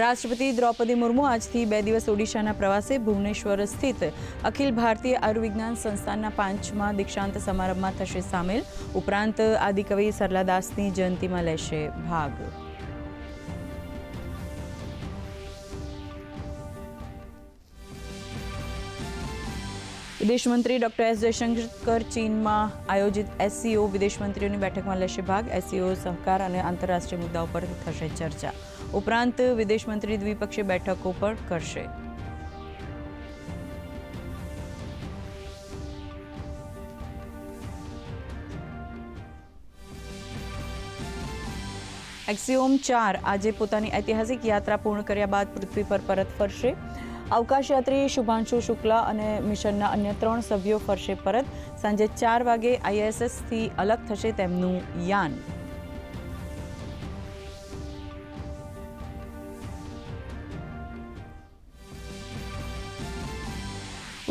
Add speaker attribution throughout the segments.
Speaker 1: રાષ્ટ્રપતિ દ્રૌપદી મુર્મુ આજથી 2 દિવસ ઓડિશાના પ્રવાસે ભુવનેશ્વર સ્થિત અખિલ ભારતીય આયુર્વિજ્ઞાન સંસ્થાનના 5મા દીક્ષાંત સમારંભમાં થશે સામેલ. ઉપરાંત આદિકવિ સરલાદાસની જયંતિમાં લેશે ભાગ. વિદેશમંત્રી ડોક્ટર એસ જયશંકર ચીનમાં આયોજિત SCO વિદેશમંત્રીઓની બેઠકમાં લેશે ભાગ. SCO સહકાર અને આંતરરાષ્ટ્રીય મુદ્દાઓ પર થશે ચર્ચા. ઉપરાંત વિદેશમંત્રી દ્વિપક્ષીય બેઠકો પણ કરશે. એક્સિયોમ 4 આજે પોતાની ઐતિહાસિક યાત્રા પૂર્ણ કર્યા બાદ પૃથ્વી પર પરત ફરશે. અવકાશયાત્રી શુભાંશુ શુક્લા અને મિશનના અન્ય 3 સભ્યો ફરશે પરત. સાંજે 4 વાગે ISSથી અલગ થશે તેમનું યાન.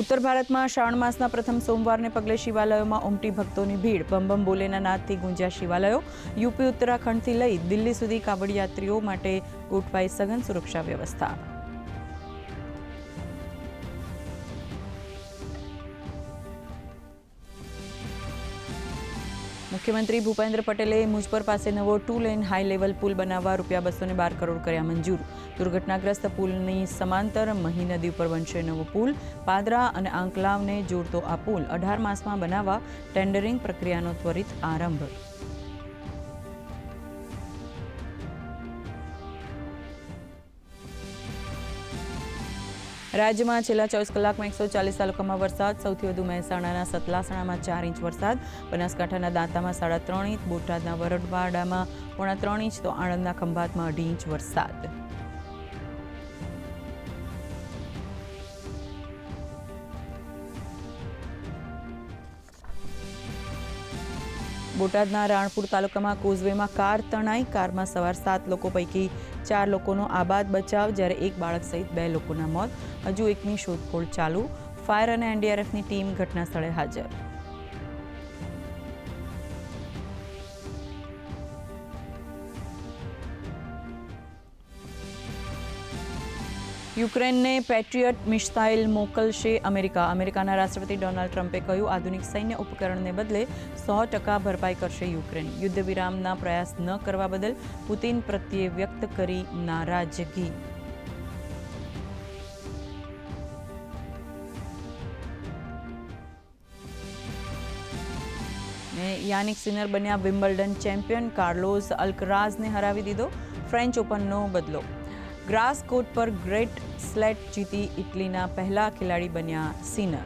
Speaker 1: ઉત્તર ભારતમાં શ્રાવણ માસના પ્રથમ સોમવારને પગલે શિવાલયોમાં ઉમટી ભક્તોની ભીડ. બમ બમ બોલેના નાદથી ગુંજ્યા શિવાલયો. યુપી ઉત્તરાખંડથી લઈ દિલ્હી સુધી કાવડિયાત્રીઓ માટે ગોઠવાઈ સઘન સુરક્ષા વ્યવસ્થા. મુખ્યમંત્રી ભૂપેન્દ્ર પટેલે મુજપર પાસે નવો 2 લેન હાઈ લેવલ પુલ બનાવવા ₹212 કરોડ કર્યા મંજૂર. દુર્ઘટનાગ્રસ્ત પુલની સમાંતર મહી નદી ઉપર બનશે નવો પુલ. પાદરા અને આંકલાવને જોડતો આ પુલ 18 માસમાં બનાવવા ટેન્ડરિંગ પ્રક્રિયાનો ત્વરિત આરંભ. રાજ્યમાં છેલ્લા 24 કલાકમાં 140 તાલુકામાં વરસાદ. સૌથી વધુ મહેસાણાના સતલાસણામાં 4 ઇંચ વરસાદ, બનાસકાંઠાના દાંતામાં 3.5 ઇંચ, બોટાદના વરડવાડામાં 3.5 ઇંચ તો આણંદના ખંભાતમાં 2.5 ઇંચ વરસાદ. બોટાદના રાણપુર તાલુકામાં કોઝવેમાં કાર તણાઈ. કારમાં સવાર 7 લોકો પૈકી 4 લોકોનો આબાદ બચાવ, જ્યારે એક બાળક સહિત 2 લોકોના મોત. હજુ એકની શોધખોળ ચાલુ. ફાયર અને NDRFની ટીમ ઘટના સ્થળે હાજર. યુક્રેનને પેટ્રિયટ મિસાઇલ મોકલશે અમેરિકા. અમેરિકાના રાષ્ટ્રપતિ ડોનાલ્ડ ટ્રમ્પે કહ્યું, આધુનિક સૈન્ય ઉપકરણને બદલે 100% ભરપાઈ કરશે યુક્રેન. યુદ્ધ વિરામના પ્રયાસ ન કરવા બદલ પુતિન પ્રત્યે વ્યક્ત કરી નારાજગી. યાનિક સિનર બન્યા વિમ્બલ્ડન ચેમ્પિયન. કાર્લોસ અલ્કરાઝને હરાવી દીધો. ફ્રેન્ચ ઓપનનો બદલો. ગ્રાસ કોર્ટ પર ગ્રેટ સ્લેટ જીતી ઇટલીના પહેલા ખેલાડી બન્યા સિનર.